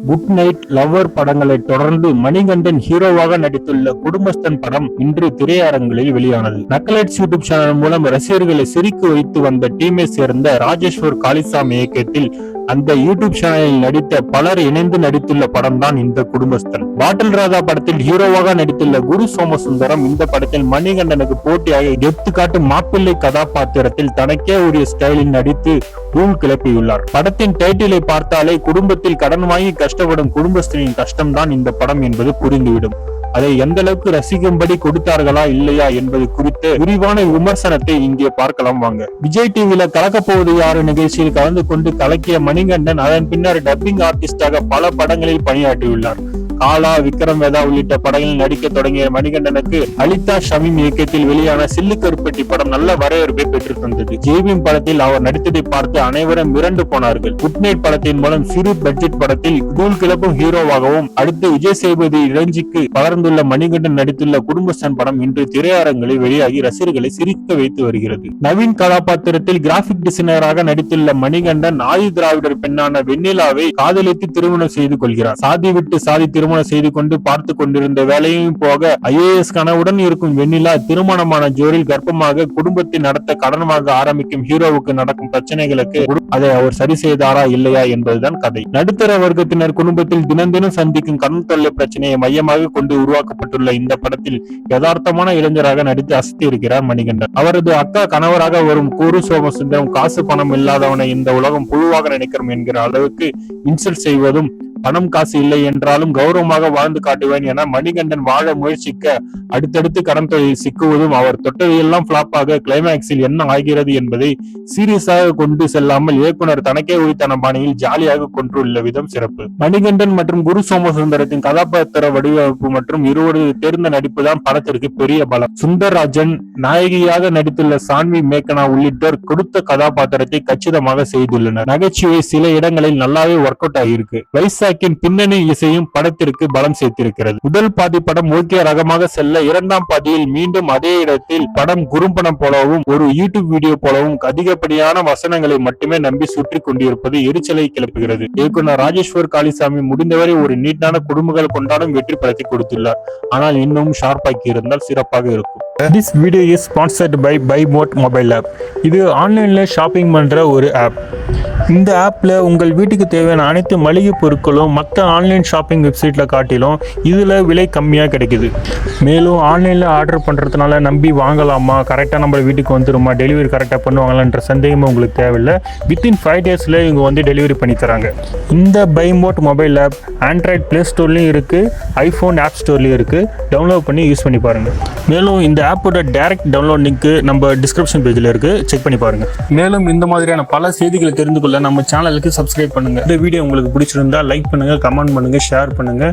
Good night, lover படங்களை தொடர்ந்து மணிகண்டன் ஹீரோவாக நடித்துள்ள குடும்பஸ்தன் படம் இன்று திரையரங்குகளில் வெளியானது. நக்கலைட்ஸ் யூடியூப் சேனல் மூலம் ரசிகர்களை சிரிக்க வைத்து வந்த டீமை சேர்ந்த ராஜேஸ்வர் காளிசாமி இயக்கத்தில் அந்த யூடியூப் சேனலில் நடித்த பலர் இணைந்து நடித்துள்ள படம் தான் இந்த குடும்பஸ்தன். பாட்டில் ராதா படத்தில் ஹீரோவாக நடித்துள்ள குரு சோமசுந்தரம் இந்த படத்தில் மணிகண்டனுக்கு போட்டியாக கெத்து காட்டும் மாப்பிள்ளை கதாபாத்திரத்தில் தனக்கே உரிய ஸ்டைலில் நடித்து தூள் கிளப்பியுள்ளார். படத்தின் டைட்டிலை பார்த்தாலே குடும்பத்தில் கடன் வாங்கி கஷ்டப்படும் குடும்பஸ்தனின் கஷ்டம்தான் இந்த படம் என்பது புரிந்துவிடும். அதை எந்த அளவுக்கு ரசிக்கும்படி கொடுத்தார்களா இல்லையா என்பது குறித்து விரிவான விமர்சனத்தை இங்கே பார்க்கலாம் வாங்க. விஜய் டிவில கலக்கப்போவது யாரு நிகழ்ச்சியில் கலந்து கொண்டு கலக்கிய மணிகண்டன் அதன் பின்னர் டப்பிங் ஆர்டிஸ்டாக பல படங்களில் பணியாற்றியுள்ளார். காலா, விக்ரம் வேதா உள்ளிட்ட படங்களில் நடிக்க தொடங்கிய மணிகண்டனுக்கு அலிதா ஷமீம் இயக்கத்தில் வெளியான சில்லு கருப்பட்டி படம் நல்ல வரவேற்பை பெற்று தந்தது. ஜேபிஎம் படத்தில் அவர் நடித்ததை பார்த்து அனைவரும் மிரண்டு போனார்கள். குட் நைட் படத்தின் மூலம் சிறு பட்ஜெட் படத்தில் தூள் கிளப்பும் ஹீரோவாகவும் அடுத்து விஜய் சேதுபதி இளஞ்சிக்கு பலர்ந்துள்ள மணிகண்டன் நடித்துள்ள குடும்பஸ்தன் படம் இன்று திரையரங்களில் வெளியாகி ரசிகர்களை சிரிக்க வைத்து வருகிறது. நவீன் கதாபாத்திரத்தில் கிராபிக் டிசைனராக நடித்துள்ள மணிகண்டன் ஆதி திராவிடர் பெண்ணான வெண்ணிலாவை காதலித்து திருமணம் செய்து கொள்கிறார். சாதி விட்டு சாதி திருமணம் செய்து கொண்டு பார்த்து கொண்டிருந்த வேலையும் போக IAS கனவுடன் இருக்கும் வெண்ணிலா திருமணமான ஜோரில் கர்ப்பமாக குடும்பத்தை நடத்த கடனமாக ஆரம்பிக்கும் ஹீரோவுக்கு நடக்கும் பிரச்சனைகளுக்கு அதை அவர் சரி செய்தாரா இல்லையா என்பதுதான் கதை. நடுத்தர வர்க்கத்தினர் குடும்பத்தில் தினம் தினம் சந்திக்கும் கடன் தொல்லை பிரச்சனையை மையமாக கொண்டு உருவாக்கப்பட்டுள்ள இந்த படத்தில் யதார்த்தமான இளைஞராக நடித்து அசத்தி இருக்கிறார் மணிகண்டன். அவரது அக்கா கணவராக வரும் குரு சோமசுந்தரம் காசு பணம் இல்லாதவனை இந்த உலகம் புழுவாக நினைக்கிறோம் என்கிற அளவுக்கு இன்சல்ட் செய்வதும், பணம் காசு இல்லை என்றாலும் கௌரவமாக வாழ்ந்து காட்டுவேன் என மணிகண்டன் வாழ முயற்சிக்க அடுத்தடுத்து கடன் தொழில் சிக்குவதும், அவர் தொட்டதையெல்லாம் பிளாப்பாக கிளைமேக்ஸில் என்ன ஆகிறது என்பதை சீரியஸாக கொண்டு செல்லாமல் இயக்குனர் தனக்கே உரித்தான பாணியில் ஜாலியாக கொண்டுள்ள விதம் சிறப்பு. மணிகண்டன் மற்றும் குரு சோமசுந்தரத்தின் கதாபாத்திர வடிவமைப்பு மற்றும் இருவரது தேர்ந்த நடிப்பு தான் படத்திற்கு பெரிய பலம். சுந்தர்ராஜன் நாயகியாக நடித்துள்ள சான்வி மேக்கனா உள்ளிட்டோர் கொடுத்த கதாபாத்திரத்தை கச்சிதமாக செய்துள்ளனர். நகைச்சுவை சில இடங்களில் நல்லாவே ஒர்க் அவுட் ஆகியிருக்கு. வைசாக்கின் பின்னணி இசையும் படத்திற்கு பலம் சேர்த்திருக்கிறது. முதல் பாதி படம் ஓகே ரகமாக செல்ல, இரண்டாம் பாதியில் மீண்டும் அதே இடத்தில் படம் குறும்படம் போலவும் ஒரு யூடியூப் வீடியோ போலவும் அதிகப்படியான வசனங்களை மட்டுமே நம்பி சுற்றி கொண்டிருப்பது எரிச்சலை கிளப்புகிறது. இயக்குனர் ராஜேஸ்வர் காளிசாமி முடிந்தவரை ஒரு நீட்டான குடும்பங்கள் கொண்டாடும் வெற்றி படத்தை கொடுத்துள்ளார். ஆனால் இன்னும் ஷார்ப்பாக்கி இருந்தால் சிறப்பாக இருக்கும். This video is sponsored by BuyMote mobile app. இது ஆன்லைன்ல ஷாப்பிங் பண்ற ஒரு ஆப். இந்த ஆப்ல உங்கள் வீட்டுக்கு தேவையான அனைத்து மளிகை பொருட்களும் மற்ற ஆன்லைன் ஷாப்பிங் வெப்சைட்ல காட்டிலும் இதுல விலை கம்மியா கிடைக்குது. மேலும் ஆன்லைன்ல ஆர்டர் பண்றதுனால நம்பி வாங்கலாமா, கரெக்டா நம்ம வீட்டுக்கு வந்துருமா, டெலிவரி கரெக்டா பண்ணுவாங்களான்ற சந்தேகமும் உங்களுக்கு தேவையில்லை. வித்தின் 5 daysல இவங்க வந்து டெலிவரி பண்ணி தராங்க. இந்த BuyMote mobile app Android play ஸ்டோர்லயும் இருக்கு, ஐபோன் ஆப் ஸ்டோர்லயும் இருக்கு. டவுன்லோட் பண்ணி யூஸ் பண்ணி பாருங்க. மேலும் இந்த ஆப்போட டைரக்ட் டவுன்லோட் லிங்க் நம்ம டிஸ்கிரிப்ஷன் பேஜ்ல இருக்கு, செக் பண்ணி பாருங்க. மேலும் இந்த மாதிரியான பல செய்திகளை தெரிந்து கொள்ள நம்ம சேனலுக்கு சப்ஸ்கிரைப் பண்ணுங்க. இந்த வீடியோ உங்களுக்கு பிடிச்சிருந்தா லைக் பண்ணுங்க, கமெண்ட் பண்ணுங்க, ஷேர் பண்ணுங்க.